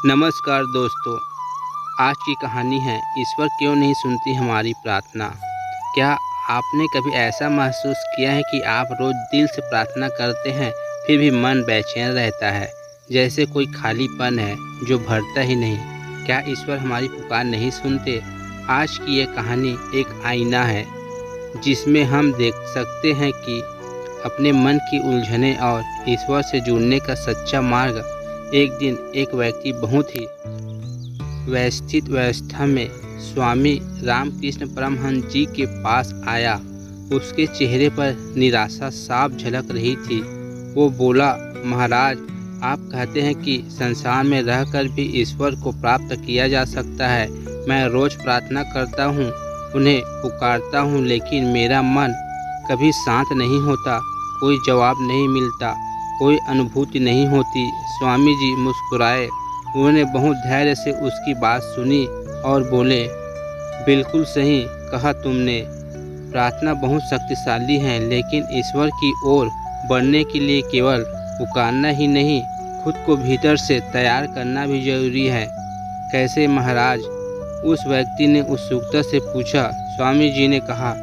नमस्कार दोस्तों, आज की कहानी है ईश्वर क्यों नहीं सुनती हमारी प्रार्थना। क्या आपने कभी ऐसा महसूस किया है कि आप रोज़ दिल से प्रार्थना करते हैं फिर भी मन बेचैन रहता है, जैसे कोई खालीपन है जो भरता ही नहीं। क्या ईश्वर हमारी पुकार नहीं सुनते? आज की ये कहानी एक आईना है जिसमें हम देख सकते हैं कि अपने मन की उलझनें और ईश्वर से जुड़ने का सच्चा मार्ग। एक दिन एक व्यक्ति बहुत ही व्यवस्थित व्यवस्था में स्वामी रामकृष्ण परमहंस जी के पास आया। उसके चेहरे पर निराशा साफ झलक रही थी। वो बोला, महाराज, आप कहते हैं कि संसार में रहकर भी ईश्वर को प्राप्त किया जा सकता है। मैं रोज़ प्रार्थना करता हूँ, उन्हें पुकारता हूँ, लेकिन मेरा मन कभी शांत नहीं होता। कोई जवाब नहीं मिलता, कोई अनुभूति नहीं होती। स्वामी जी मुस्कुराए। उन्होंने बहुत धैर्य से उसकी बात सुनी और बोले, बिल्कुल सही कहा तुमने। प्रार्थना बहुत शक्तिशाली है, लेकिन ईश्वर की ओर बढ़ने के लिए केवल पुकारना ही नहीं, खुद को भीतर से तैयार करना भी जरूरी है। कैसे महाराज? उस व्यक्ति ने उत्सुकता से पूछा। स्वामी जी ने कहा,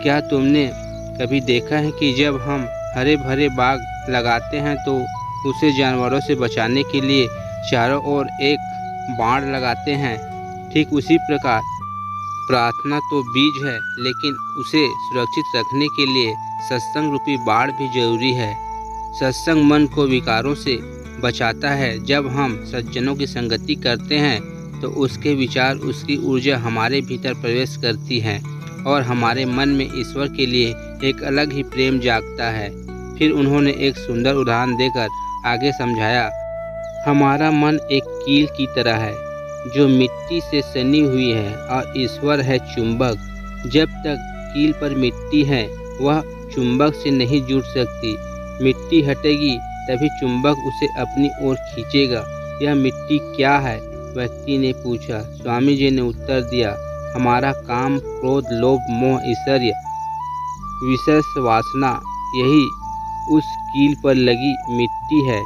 क्या तुमने कभी देखा है कि जब हम हरे भरे बाग लगाते हैं तो उसे जानवरों से बचाने के लिए चारों ओर एक बाड़ लगाते हैं? ठीक उसी प्रकार प्रार्थना तो बीज है, लेकिन उसे सुरक्षित रखने के लिए सत्संग रूपी बाड़ भी जरूरी है। सत्संग मन को विकारों से बचाता है। जब हम सज्जनों की संगति करते हैं तो उसके विचार, उसकी ऊर्जा हमारे भीतर प्रवेश करती है और हमारे मन में ईश्वर के लिए एक अलग ही प्रेम जागता है। फिर उन्होंने एक सुंदर उदाहरण देकर आगे समझाया, हमारा मन एक कील की तरह है जो मिट्टी से सनी हुई है और ईश्वर है चुंबक। जब तक कील पर मिट्टी है वह चुंबक से नहीं जुड़ सकती। मिट्टी हटेगी तभी चुंबक उसे अपनी ओर खींचेगा। यह मिट्टी क्या है? व्यक्ति ने पूछा। स्वामी जी ने उत्तर दिया, हमारा काम, क्रोध, लोभ, मोह, ईर्ष्या, विषय वासना, यही उस कील पर लगी मिट्टी है।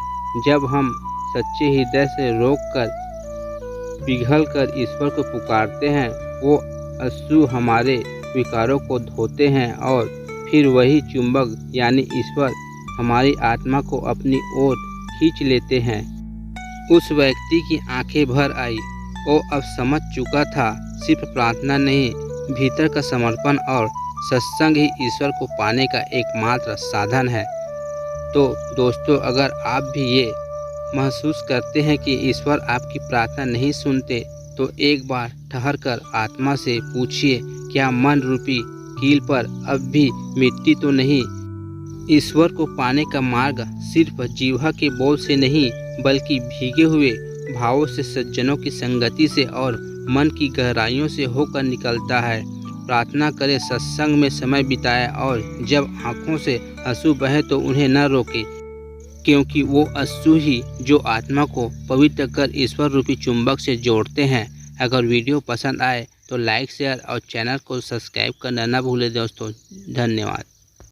जब हम सच्चे हृदय से रोककर, पिघलकर ईश्वर को पुकारते हैं, वो अश्रु हमारे विकारों को धोते हैं और फिर वही चुंबक यानी ईश्वर हमारी आत्मा को अपनी ओर खींच लेते हैं। उस व्यक्ति की आंखें भर आई। वो अब समझ चुका था, सिर्फ प्रार्थना नहीं, भीतर का समर्पण और सत्संग ही ईश्वर को पाने का एकमात्र साधन है। तो दोस्तों, अगर आप भी ये महसूस करते हैं कि ईश्वर आपकी प्रार्थना नहीं सुनते, तो एक बार ठहरकर आत्मा से पूछिए, क्या मन रूपी कील पर अब भी मिट्टी तो नहीं? ईश्वर को पाने का मार्ग सिर्फ जीवा के बोल से नहीं, बल्कि भीगे हुए भावों से, सज्जनों की संगति से और मन की गहराइयों से होकर निकलता है। प्रार्थना करें, सत्संग में समय बिताएं और जब आँखों से आंसू बहे तो उन्हें न रोकें, क्योंकि वो आंसू ही जो आत्मा को पवित्र कर ईश्वर रूपी चुंबक से जोड़ते हैं। अगर वीडियो पसंद आए तो लाइक, शेयर और चैनल को सब्सक्राइब करना न भूलें दोस्तों। धन्यवाद।